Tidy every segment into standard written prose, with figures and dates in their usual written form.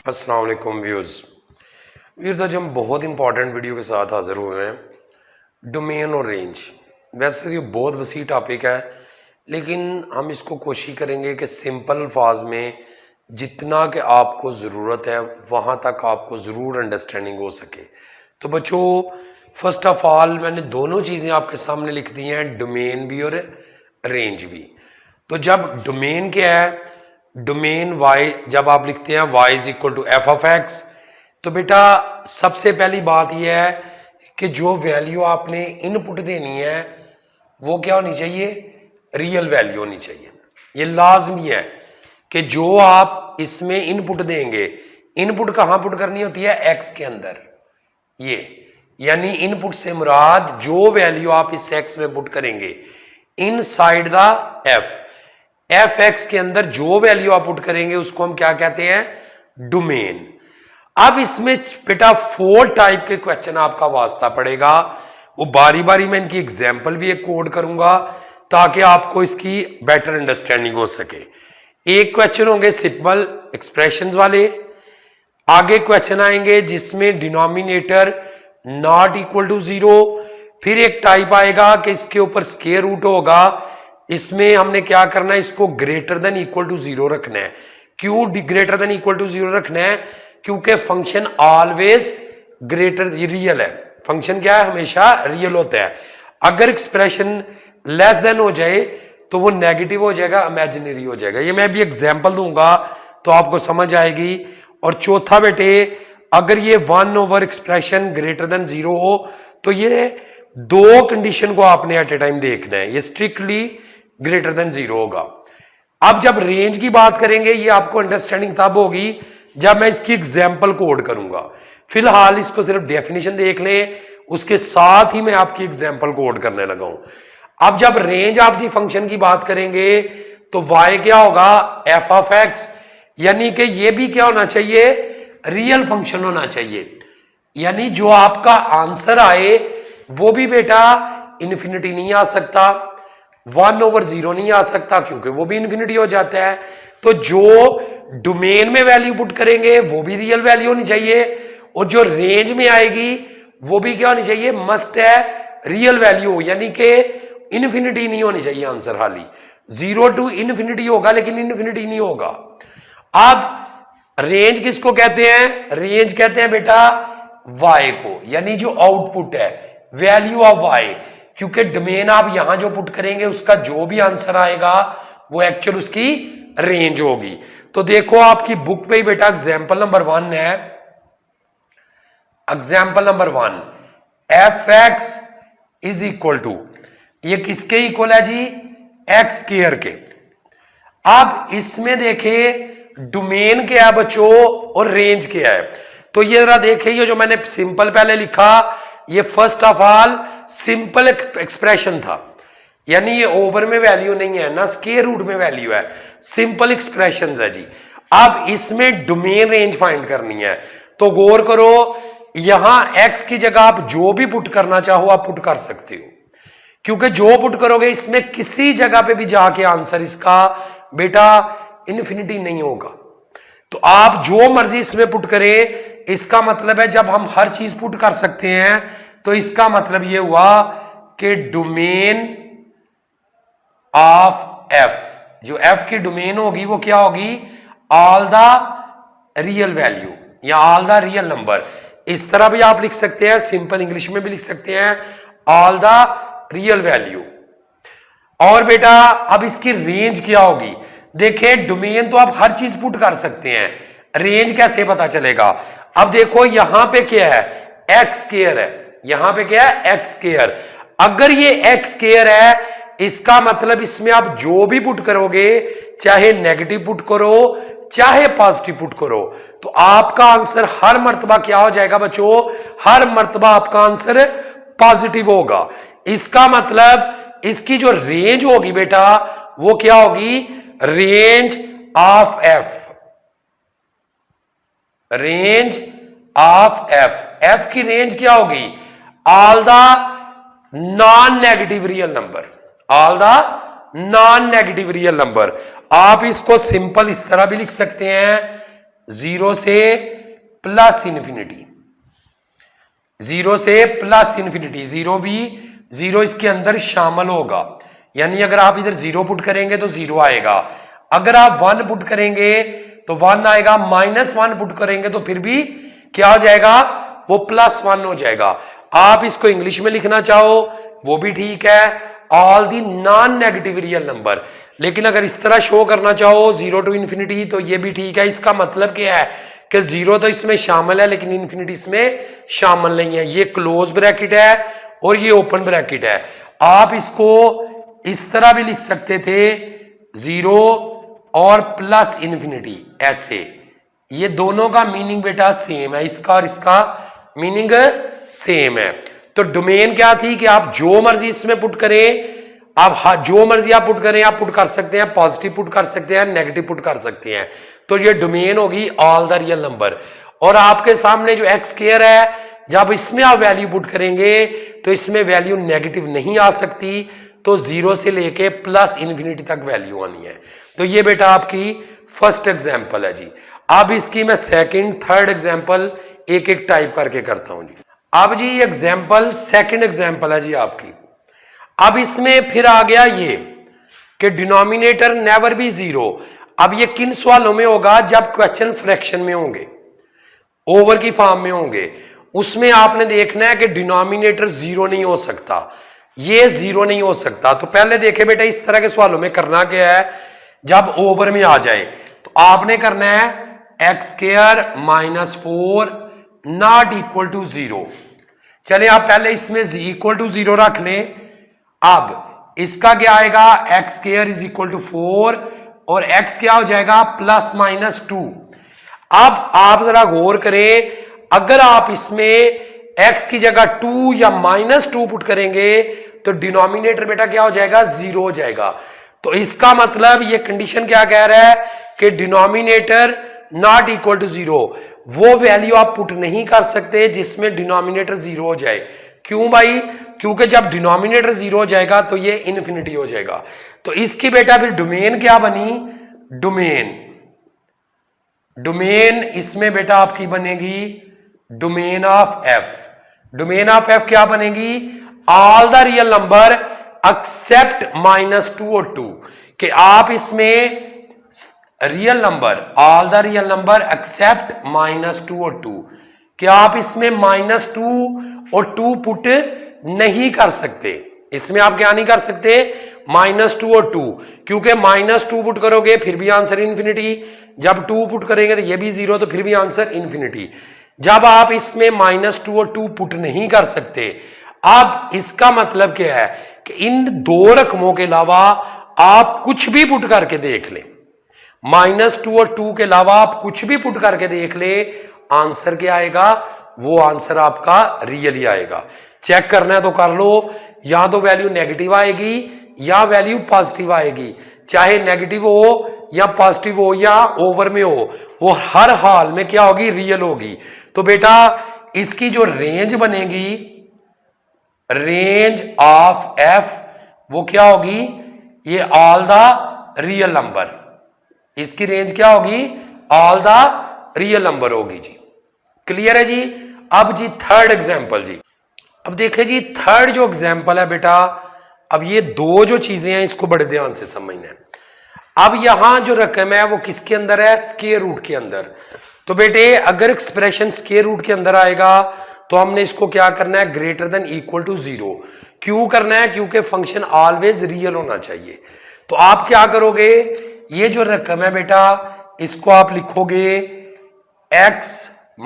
अस्सलाम वालेकुम व्यूअर्स आज हम बहुत इंपॉर्टेंट वीडियो के साथ हाज़िर हुए हैं। डोमेन और रेंज, वैसे ये बहुत वसी टॉपिक है, लेकिन हम इसको कोशिश करेंगे कि सिंपल अल्फाज में जितना कि आपको ज़रूरत है वहाँ तक आपको ज़रूर अंडरस्टैंडिंग हो सके। तो बच्चों, फर्स्ट ऑफ ऑल मैंने दोनों चीज़ें आपके सामने लिख दी हैं, डोमेन भी और रेंज भी। तो जब डोमेन क्या है, डोमेन वाई जब आप लिखते हैं y is equal to F of X, तो बेटा सबसे पहली बात यह है कि जो वैल्यू आपने इनपुट देनी है वो क्या होनी चाहिए, रियल वैल्यू होनी चाहिए। ये लाजमी है कि जो आप इसमें इनपुट देंगे, इनपुट कहाँ पुट करनी होती है, x के अंदर। ये यानी इनपुट से मुराद जो वैल्यू आप इस x में पुट करेंगे इनसाइड द एफ एक्स के अंदर जो वैल्यू आप पुट करेंगे उसको हम क्या कहते हैं, डोमेन। अब इसमें बेटा 4 टाइप के क्वेश्चन आपका वास्ता पड़ेगा, वो बारी बारी मैं इनकी एग्जांपल भी एक कोड करूंगा ताकि आपको इसकी बेटर अंडरस्टैंडिंग हो सके। एक क्वेश्चन होंगे सिंपल एक्सप्रेशंस वाले, आगे क्वेश्चन आएंगे जिसमें डिनोमिनेटर नॉट इक्वल टू 0, फिर एक टाइप आएगा कि इसके ऊपर स्क्वायर रूट होगा, इसमें हमने क्या करना है, इसको ग्रेटर देन इक्वल टू 0 रखना है। क्यों ग्रेटर देन इक्वल टू 0 रखना है, क्योंकि फंक्शन ऑलवेज ग्रेटर रियल है, फंक्शन क्या है, हमेशा रियल होता है। अगर एक्सप्रेशन लेस देन हो जाए तो वो नेगेटिव हो जाएगा, इमेजिनरी हो जाएगा। ये मैं भी एग्जांपल दूंगा तो आपको समझ आएगी। और चौथा बेटे, अगर ये 1 ओवर एक्सप्रेशन ग्रेटर देन 0 हो तो ये दो कंडीशन को आपने एट ए टाइम देखना है, ये स्ट्रिक्टली ग्रेटर देन 0 होगा। अब जब रेंज की बात करेंगे ये आपको अंडरस्टैंडिंग तब होगी जब मैं इसकी एग्जांपल कोड करूंगा। फिलहाल इसको सिर्फ डेफिनेशन देख लें, उसके साथ ही मैं आपकी एग्जांपल कोड करने लगा हूं। अब जब रेंज ऑफ दी फंक्शन की बात करेंगे तो y क्या होगा, एफ ऑफ एक्स, यानी कि ये भी क्या होना चाहिए, रियल फंक्शन होना चाहिए। यानी जो आपका आंसर आए वो भी बेटा इन्फिनिटी नहीं आ सकता, 1 ओवर 0 नहीं आ सकता क्योंकि वो भी इन्फिनिटी हो जाता है। तो जो डोमेन में वैल्यू पुट करेंगे वो भी रियल वैल्यू होनी चाहिए, और जो रेंज में आएगी वो भी क्या होनी चाहिए, मस्ट है रियल वैल्यू, यानी कि इन्फिनिटी नहीं होनी चाहिए आंसर। हाली 0 टू इन्फिनिटी होगा लेकिन इन्फिनिटी नहीं होगा। अब रेंज किसको कहते हैं, रेंज कहते हैं बेटा y को, यानी जो आउटपुट है वैल्यू ऑफ y, क्योंकि डोमेन आप यहां जो पुट करेंगे उसका जो भी आंसर आएगा वो एक्चुअल उसकी रेंज होगी। तो देखो आपकी बुक पे ही बेटा एग्जांपल नंबर 1 है, example number 1, F X is equal to, ये किसके इक्वल है जी, एक्स स्क्वायर के। अब इसमें देखे डोमेन क्या है बच्चों और रेंज क्या है। तो ये जरा देखे, ये जो मैंने सिंपल पहले लिखा ये first of all simple expression था, यानी ये ओवर में वैल्यू नहीं है ना स्क्वायर रूट में वैल्यू है, सिंपल एक्सप्रेशन है जी। अब इसमें डोमेन रेंज फाइंड करनी है, तो गौर करो यहां x की जगह आप जो भी पुट करना चाहो आप पुट कर सकते हो, क्योंकि जो पुट करोगे इसमें किसी जगह पे भी जाके आंसर इसका बेटा इन्फिनिटी नहीं होगा। तो आप जो मर्जी इसमें पुट करें, इसका मतलब है जब हम हर चीज पुट कर सकते हैं तो इसका मतलब यह हुआ कि डोमेन ऑफ f, जो f की डोमेन होगी वो क्या होगी, ऑल द रियल वैल्यू या ऑल द रियल नंबर। इस तरह भी आप लिख सकते हैं, सिंपल इंग्लिश में भी लिख सकते हैं, ऑल द रियल वैल्यू। और बेटा अब इसकी रेंज क्या होगी, देखिए डोमेन तो आप हर चीज पुट कर सकते हैं, रेंज कैसे पता चलेगा। अब देखो यहां पे क्या है, एक्स स्क्वायर है, यहां पे क्या है, एक्स स्क्वायर। अगर ये एक्स स्क्वायर है इसका मतलब इसमें आप जो भी पुट करोगे, चाहे नेगेटिव पुट करो चाहे पॉजिटिव पुट करो, तो आपका आंसर हर मर्तबा क्या हो जाएगा बच्चों, हर मर्तबा आपका आंसर पॉजिटिव होगा। इसका मतलब इसकी जो रेंज होगी बेटा वो क्या होगी, range of F, range of F, F की रेंज क्या होगी, all the non negative real number, all the non negative real number. आप इसको सिंपल इस तरह भी लिख सकते हैं 0 से प्लस इन्फिनिटी, 0 से प्लस इन्फिनिटी, 0 भी 0 इसके अंदर शामिल होगा, यानी अगर आप इधर 0 पुट करेंगे तो 0 आएगा, अगर आप 1 पुट करेंगे तो 1 आएगा, -1 पुट करेंगे तो फिर भी क्या हो जाएगा, वो +1 हो जाएगा। आप इसको इंग्लिश में लिखना चाहो वो भी ठीक है, all the non negative real number, लेकिन अगर इस तरह शो करना चाहो 0 to इन्फिनिटी तो ये भी ठीक है। इसका मतलब क्या है कि 0 तो इसमें शामिल है लेकिन इन्फिनिटी इसमें शामिल नहीं है, ये क्लोज ब्रैकेट है और ये ओपन ब्रैकेट है। आप इसको इस तरह भी लिख सकते थे 0 और प्लस इन्फिनिटी, ऐसे, ये दोनों का मीनिंग बेटा सेम है, इसका और इसका मीनिंग सेम है। तो डोमेन क्या थी कि आप जो मर्जी इसमें पुट करें, आप जो मर्जी आप पुट करें, आप पुट कर सकते हैं, पॉजिटिव पुट कर सकते हैं, नेगेटिव पुट कर सकते हैं, तो ये डोमेन होगी ऑल द रियल नंबर। और आपके सामने जो एक्स स्क्वायर है, जब इसमें आप वैल्यू पुट करेंगे तो इसमें वैल्यू नेगेटिव नहीं आ सकती, तो 0 से लेके प्लस इन्फिनिटी तक वैल्यू आनी है। तो ये बेटा आपकी फर्स्ट एग्जाम्पल है जी। अब इसकी मैं सेकंड थर्ड एग्जाम्पल एक एक टाइप करके करता हूं जी। अब जी एग्जाम्पल सेकंड एग्जाम्पल है जी आपकी। अब इसमें फिर आ गया ये कि डिनोमिनेटर नेवर बी 0। अब ये किन सवालों में होगा, जब क्वेश्चन फ्रैक्शन में होंगे, ओवर की फॉर्म में होंगे, उसमें आपने देखना है कि डिनोमिनेटर 0 नहीं हो सकता, ये 0 नहीं हो सकता। तो पहले देखे बेटा इस तरह के सवालों में करना क्या है, जब ओवर में आ जाए तो आपने करना है x² -4 नॉट इक्वल टू 0। चलिए आप पहले इसमें इक्वल टू 0 रख लें। अब इसका क्या आएगा, x² = 4 और x क्या हो जाएगा +-2। अब आप जरा गौर करें, अगर आप इसमें x की जगह 2 या -2 पुट करेंगे तो डिनोमिनेटर बेटा क्या हो जाएगा, 0 हो जाएगा। तो इसका मतलब ये कंडीशन क्या कह रहा है कि डिनोमिनेटर नॉट इक्वल टू 0, वो वैल्यू आप पुट नहीं कर सकते जिसमें डिनोमिनेटर 0 हो जाए। क्यों भाई, क्योंकि जब डिनोमिनेटर 0 हो जाएगा तो ये इन्फिनिटी हो जाएगा। तो इसकी बेटा फिर डोमेन क्या बनी, डोमेन इसमें बेटा आपकी बनेगी domain of f। Domain of f क्या बनेगी, all the real number except -2 और 2, कि आप इसमें real number, all the real number except -2 और 2, कि आप इसमें -2 और 2 पुट नहीं कर सकते। इसमें आप क्या नहीं कर सकते, -2 और 2, क्योंकि -2 पुट करोगे फिर भी आंसर इन्फिनिटी, जब 2 पुट करेंगे तो ये भी 0, तो फिर भी आंसर इन्फिनिटी। जब आप इसमें -2 और 2 पुट नहीं कर सकते, अब इसका मतलब क्या है कि इन दो रकमों के अलावा आप कुछ भी पुट करके देख लें, -2 और 2 के अलावा आप कुछ भी पुट करके देख ले, आंसर क्या आएगा, वो आंसर आपका रियल ही आएगा। चेक करना है तो कर लो, या तो वैल्यू नेगेटिव आएगी या वैल्यू पॉजिटिव आएगी, चाहे नेगेटिव हो या पॉजिटिव हो या ओवर में हो, वो हर हाल में क्या होगी, रियल होगी। तो बेटा इसकी जो रेंज बनेगी, रेंज ऑफ f, वो क्या होगी, ये ऑल द रियल नंबर, इसकी रेंज क्या होगी, ऑल द रियल नंबर होगी जी। क्लियर है जी। अब जी थर्ड एग्जांपल जी। अब देखिए जी थर्ड जो एग्जांपल है बेटा, अब ये दो जो चीजें हैं इसको बड़े ध्यान से समझना है। अब यहां जो रकम है वो किसके अंदर है, स्क्वायर रूट के अंदर। तो बेटे अगर एक्सप्रेशन स्क्वायर रूट के अंदर आएगा तो हमने इसको क्या करना है, ग्रेटर देन इक्वल टू 0। क्यों करना है, क्योंकि फंक्शन ऑलवेज रियल होना चाहिए। तो आप क्या करोगे, ये जो रकम है बेटा इसको आप लिखोगे x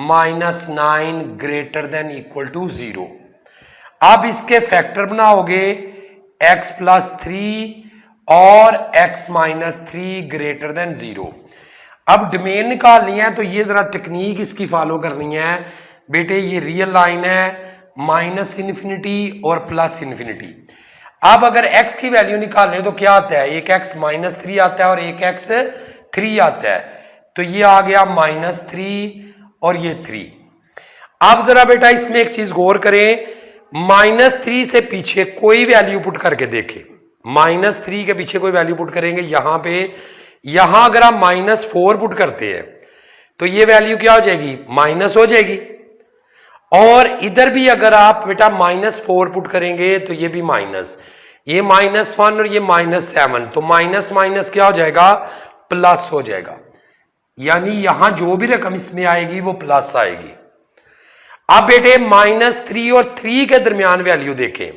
-9 greater than equal to 0। अब इसके फैक्टर बनाओगे x +3 और x -3 ग्रेटर देन 0। अब डोमेन निकालनी है तो ये जरा टेक्निक इसकी फॉलो करनी है बेटे। ये रियल लाइन है -∞ और +∞। अब अगर x की वैल्यू निकालें तो क्या आता है, एक x -3 आता है और एक x 3 आता है। तो ये आ गया -3 और ये 3। अब जरा बेटा इसमें एक चीज गौर करें, -3 से पीछे कोई वैल्यू पुट करके देखें। -3 के पीछे कोई वैल्यू पुट करेंगे यहां पे, यहां अगर आप -4 पुट करते हैं तो ये वैल्यू क्या हो जाएगी, माइनस हो जाएगी। और इधर भी अगर आप बेटा -4 पुट करेंगे तो ये भी माइनस, ये -1 और ये -7, तो माइनस माइनस क्या हो जाएगा, प्लस हो जाएगा। यानी यहां जो भी रकम इसमें आएगी वो प्लस आएगी। अब बेटे -3 और 3 के दरमियान वैल्यू देखें,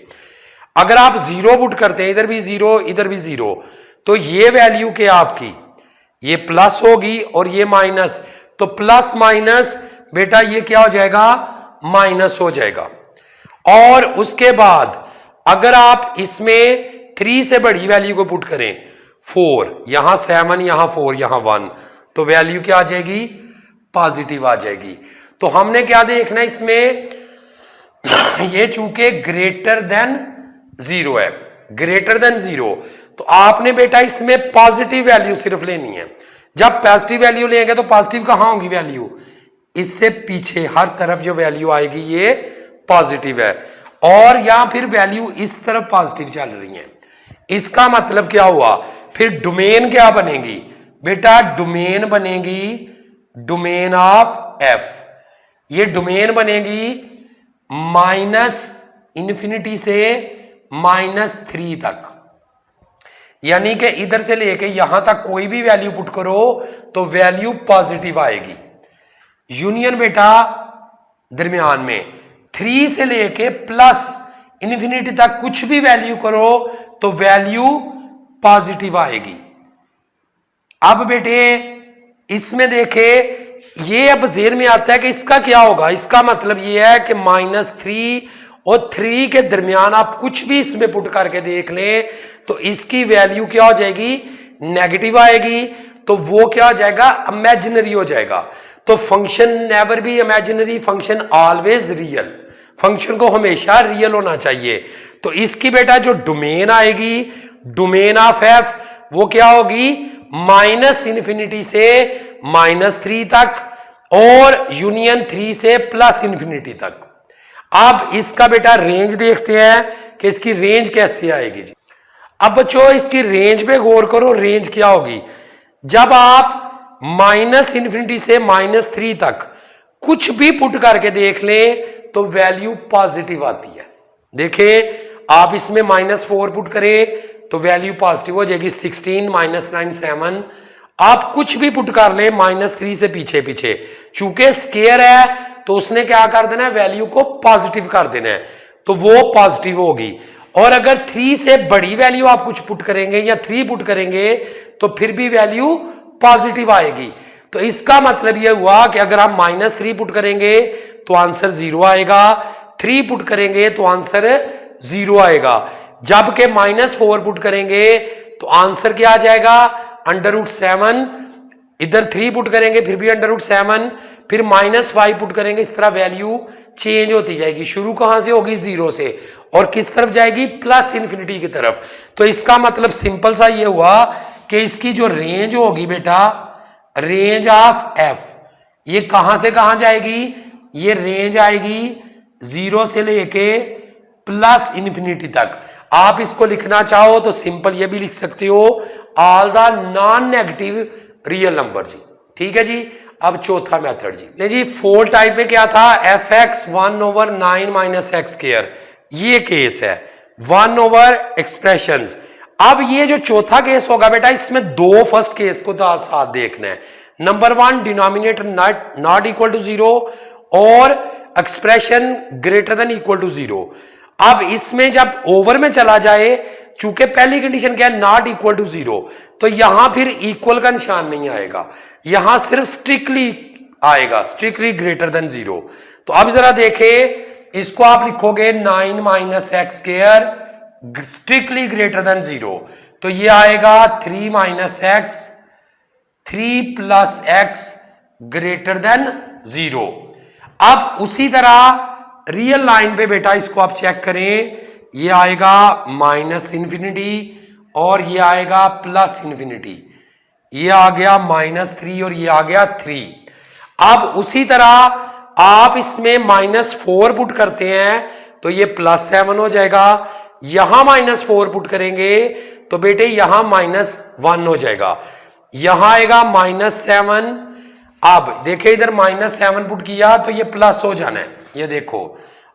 अगर आप 0 पुट करते हैं, इधर भी 0 इधर भी 0, तो ये वैल्यू क्या आपकी, ये प्लस होगी और ये माइनस, तो प्लस माइनस बेटा ये क्या हो जाएगा, माइनस हो जाएगा। और उसके बाद अगर आप इसमें 3 से बड़ी वैल्यू को पुट करें, 4, यहां 7, यहां 4, यहां 1, तो वैल्यू क्या आ जाएगी, पॉजिटिव आ जाएगी। तो हमने क्या देखना है इसमें, ये चूंकि ग्रेटर देन 0 है, ग्रेटर देन 0, तो आपने बेटा इसमें पॉजिटिव वैल्यू सिर्फ लेनी है। जब पॉजिटिव वैल्यू लेंगे तो पॉजिटिव कहां होगी वैल्यू, इससे पीछे हर तरफ जो वैल्यू आएगी ये पॉजिटिव है, और या फिर वैल्यू इस तरफ पॉजिटिव चल रही है। इसका मतलब क्या हुआ, फिर डोमेन क्या बनेगी बेटा, डोमेन बनेगी डोमेन ऑफ एफ। ये डोमेन बनेगी -∞ से -3 तक, यानी कि इधर से लेके यहां तक कोई भी वैल्यू पुट करो तो वैल्यू पॉजिटिव आएगी। यूनियन बेटा दरमियान में 3 से लेके +∞ तक कुछ भी वैल्यू करो तो वैल्यू पॉजिटिव आएगी। अब बेटे इसमें देखे, ये अब जेर में आता है कि इसका क्या होगा, इसका मतलब ये है कि -3 और 3 के दरमियान आप कुछ भी इसमें पुट करके देख लें तो इसकी वैल्यू क्या हो जाएगी, नेगेटिव आएगी। तो वो क्या हो जाएगा, इमेजिनरी हो जाएगा। तो function never be imaginary, function always real, function को हमेशा रियल होना चाहिए। तो इसकी बेटा जो डोमेन आएगी, डोमेन ऑफ एफ, वो क्या होगी, -∞ से -3 तक और यूनियन 3 से +∞ तक। अब इसका बेटा रेंज देखते हैं कि इसकी रेंज कैसे आएगी जी। अब बच्चों इसकी रेंज पे गौर करो, रेंज क्या होगी, जब आप -∞ से -3 तक कुछ भी पुट करके देख लें तो वैल्यू पॉजिटिव आती है। देखिए आप इसमें -4 पुट करें तो वैल्यू पॉजिटिव हो जाएगी, 16 -9 7। आप कुछ भी पुट कर लें -3 से पीछे पीछे, चूंकि स्केयर है तो उसने क्या कर देना है, वैल्यू को पॉजिटिव कर देना है, तो वो पॉजिटिव होगी। और अगर 3 से बड़ी वैल्यू आप कुछ पुट करेंगे या 3 पुट करेंगे तो फिर भी वैल्यू पॉजिटिव आएगी। तो इसका मतलब यह हुआ कि अगर आप -3 पुट करेंगे तो आंसर 0 आएगा, 3 पुट करेंगे तो आंसर 0 आएगा, जबकि -4 पुट करेंगे तो आंसर क्या आ जाएगा, √7। इधर 3 पुट करेंगे फिर भी √7, फिर -5 पुट करेंगे, इस तरह वैल्यू चेंज होती जाएगी। शुरू कहां से होगी, 0 से, और किस तरफ जाएगी, +∞ की तरफ। तो इसका मतलब सिंपल सा ये हुआ कि इसकी जो रेंज होगी बेटा, रेंज ऑफ एफ, ये कहां से कहां जाएगी, ये रेंज आएगी 0 से लेके +∞ तक। आप इसको लिखना चाहो तो सिंपल ये भी लिख सकते हो, all the non negative real number जी। ठीक है जी। अब चौथा मेथड जी, ले जी 4 टाइप में क्या था, fx 1/9 - x², ये केस है 1/एक्सप्रेशंस। अब ये जो चौथा केस होगा बेटा, इसमें 2 फर्स्ट केस को तो साथ देखना है। Number 1 denominator not equal to 0 और expression greater than equal to 0। अब इसमें जब ओवर में चला जाए, चूंकि पहली कंडीशन क्या है, नॉट इक्वल टू 0, तो यहां फिर इक्वल का निशान नहीं आएगा, यहां सिर्फ स्ट्रिक्टली आएगा, स्ट्रिक्टली ग्रेटर देन 0। तो अब जरा देखें, इसको आप लिखोगे 9 - x² स्ट्रिक्टली ग्रेटर देन 0, तो ये आएगा 3 - x, 3 + x ग्रेटर देन 0। अब उसी तरह रियल लाइन पे बेटा इसको आप चेक करें, ये आएगा -∞ और ये आएगा +∞, ये आ गया -3 और ये आ गया 3। अब उसी तरह आप इसमें -4 पुट करते हैं तो ये +7 हो जाएगा, यहां -4 पुट करेंगे तो बेटे यहां -1 हो जाएगा, यहां आएगा -7 अब देखिए इधर -7 पुट किया तो ये प्लस हो जाना है। ये देखो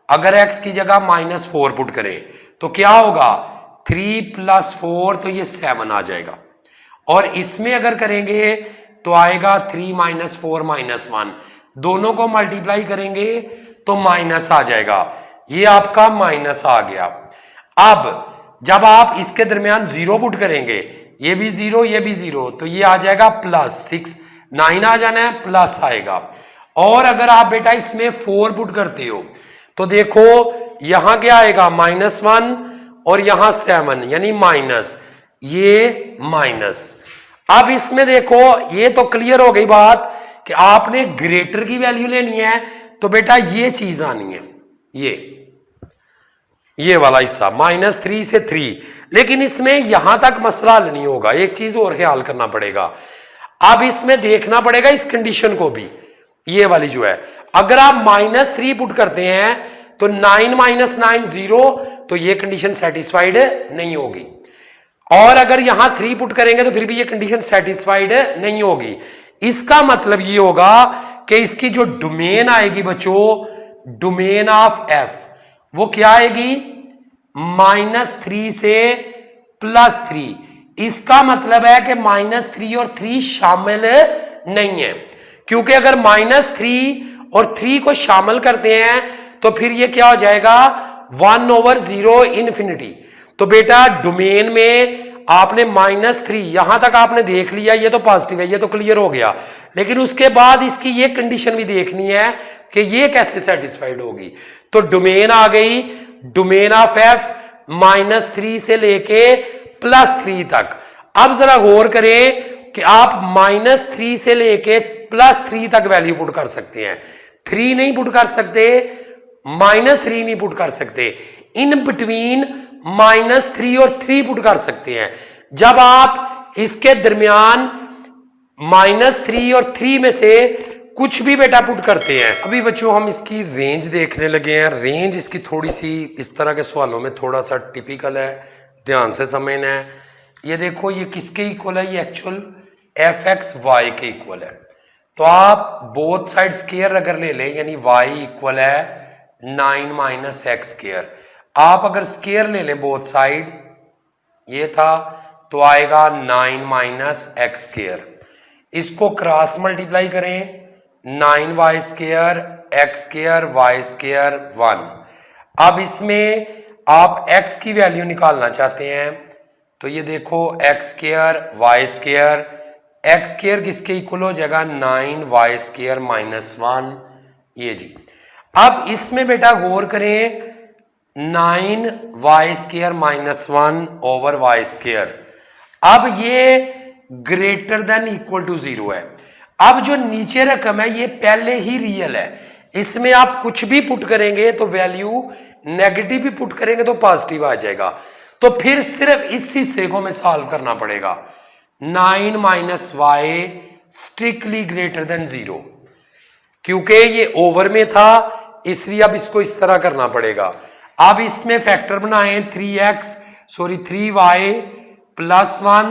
अगर x की जगह -4 पुट करें तो क्या होगा 3 + 4 तो ये 7 आ जाएगा। और इसमें अगर करेंगे तो आएगा 3 - 4 - 1, दोनों को मल्टीप्लाई करेंगे तो माइनस आ जाएगा। ये आपका माइनस आ गया। अब जब आप इसके दरमियान 0 पुट करेंगे, ये भी 0 ये भी 0, तो ये आ जाएगा +6, 9 आ जाना है, प्लस आएगा। और अगर आप बेटा इसमें 4 पुट करते हो तो देखो यहां क्या आएगा -1 और यहां 7 यानी माइनस, ये माइनस। अब इसमें देखो ये तो क्लियर हो गई बात कि आपने ग्रेटर की वैल्यू लेनी है तो बेटा ये चीज आनी है, ये वाला हिस्सा -3 से 3। लेकिन इसमें यहां तक मसला हल नहीं होगा, एक चीज और ख्याल करना पड़ेगा। अब इसमें देखना पड़ेगा इस कंडीशन को भी, ये वाली जो है, अगर आप -3 पुट करते हैं तो 9 - 9 0, तो ये कंडीशन सेटिस्फाइड नहीं होगी। और अगर यहां 3 पुट करेंगे तो फिर भी ये कंडीशन सेटिस्फाइड नहीं होगी। इसका मतलब ये होगा कि इसकी जो डोमेन आएगी बच्चों, डोमेन ऑफ f, वो क्या आएगी -3 से +3। इसका मतलब है कि -3 और 3 शामिल नहीं है, क्योंकि अगर -3 और 3 को शामिल करते हैं तो फिर ये क्या हो जाएगा 1/0 इन्फिनिटी। तो बेटा डोमेन में आपने -3 यहां तक आपने देख लिया, ये तो पॉजिटिव है, ये तो क्लियर हो गया। लेकिन उसके बाद इसकी ये कंडीशन भी देखनी है कि ये कैसे सेटिस्फाइड होगी। तो डोमेन आ गई, डोमेन ऑफ f -3 से लेके +3 तक। अब जरा गौर करें कि आप -3 से लेके +3 तक वैल्यू पुट कर सकते हैं, 3 नहीं पुट कर सकते, -3 नहीं पुट कर सकते, इन बिटवीन -3 और 3 पुट कर सकते हैं। जब आप इसके दरमियान -3 और 3 में से कुछ भी बेटा पुट करते हैं। अभी बच्चों हम इसकी रेंज देखने लगे हैं। रेंज इसकी थोड़ी सी इस तरह के सवालों में थोड़ा सा टिपिकल है, ध्यान से समझना है। ये देखो ये किसके इक्वल है, ये एक्चुअल fx y के इक्वल है। तो आप बोथ साइड स्क्वायर अगर ले लें, यानी y इक्वल है 9 - x²। आप अगर स्क्वायर ले लें बोथ साइड, ये था तो आएगा 9 - x²। इसको क्रॉस मल्टीप्लाई करें, 9y² x² y² 1। अब इसमें आप x की वैल्यू निकालना चाहते हैं तो ये देखो x² y², x² किसके इक्वल हो जाएगा 9y² -1, ये जी। अब इसमें बेटा गौर करें, 9y² -1 ओवर y²। अब ये ग्रेटर देन इक्वल टू 0 है। अब जो नीचे रकम है ये पहले ही रियल है, इसमें आप कुछ भी पुट करेंगे तो वैल्यू, नेगेटिव भी पुट करेंगे तो पॉजिटिव आ जाएगा। तो फिर सिर्फ इस हिस्से को हमें सॉल्व करना पड़ेगा, 9 - y स्ट्रिक्टली ग्रेटर देन 0, क्योंकि ये ओवर में था इसलिए अब इसको इस तरह करना पड़ेगा। अब इसमें फैक्टर बनाएं, 3y +1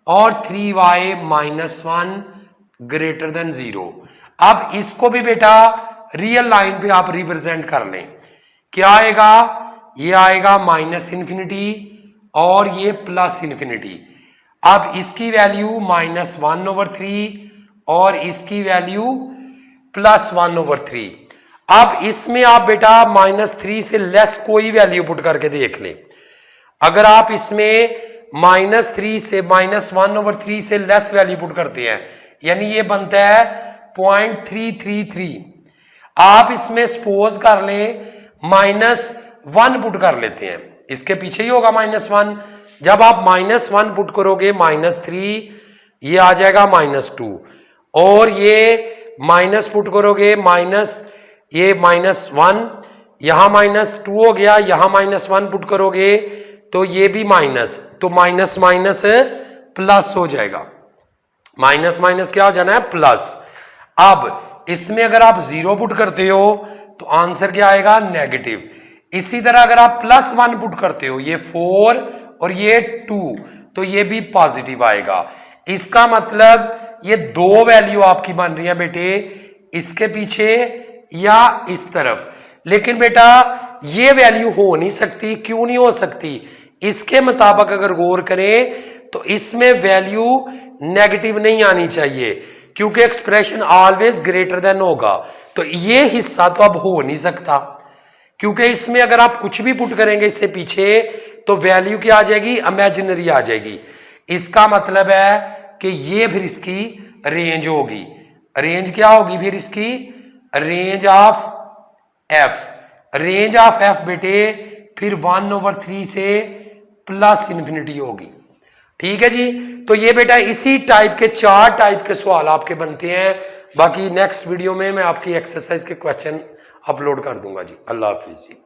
और 3y -1 ग्रेटर देन 0। अब इसको भी बेटा रियल लाइन पे आप रिप्रेजेंट कर लें, क्या आएगा, ये आएगा -∞ और ये +∞। अब इसकी वैल्यू -1/3 और इसकी वैल्यू +1/3। अब इसमें आप बेटा -3 से लेस कोई वैल्यू पुट करके देख लें। अगर आप इसमें -3 से -1/3 से लेस वैल्यू पुट करते हैं, यानी ये बनता है 0.333। आप इसमें सपोज कर लें -1 पुट कर लेते हैं, इसके पीछे ही होगा -1। जब आप -1 पुट करोगे -3, ये आ जाएगा -2, और ये माइनस पुट करोगे ये -1, यहां -2 हो गया, यहां -1 पुट करोगे तो ये भी माइनस, तो माइनस माइनस प्लस हो जाएगा, माइनस माइनस क्या हो जाना है, प्लस। अब इसमें अगर आप 0 पुट करते हो तो आंसर क्या आएगा, नेगेटिव। इसी तरह अगर आप +1 पुट करते हो, ये 4 और ये 2, तो ये भी पॉजिटिव आएगा। इसका मतलब ये दो वैल्यू आपकी बन रही है बेटे, इसके पीछे या इस तरफ। लेकिन बेटा ये वैल्यू हो नहीं सकती। क्यों नहीं हो सकती? इसके मुताबिक अगर गौर करें तो इसमें वैल्यू नेगेटिव नहीं आनी चाहिए, क्योंकि एक्सप्रेशन ऑलवेज ग्रेटर देन होगा। तो ये हिस्सा तो अब हो नहीं सकता, क्योंकि इसमें अगर आप कुछ भी पुट करेंगे इससे पीछे तो वैल्यू क्या आ जाएगी? इमेजिनरी आ जाएगी। इसका मतलब है कि ये फिर इसकी रेंज होगी। रेंज क्या होगी फिर इसकी? Range of F. Range of F बेटे फिर 1/3 से प्लस इन्फिनिटी होगी। ठीक है जी। तो ये बेटा इसी टाइप के 4 टाइप के सवाल आपके बनते हैं। बाकी नेक्स्ट वीडियो में मैं आपकी एक्सरसाइज के क्वेश्चन अपलोड कर दूंगा जी। अल्लाह हाफिज जी।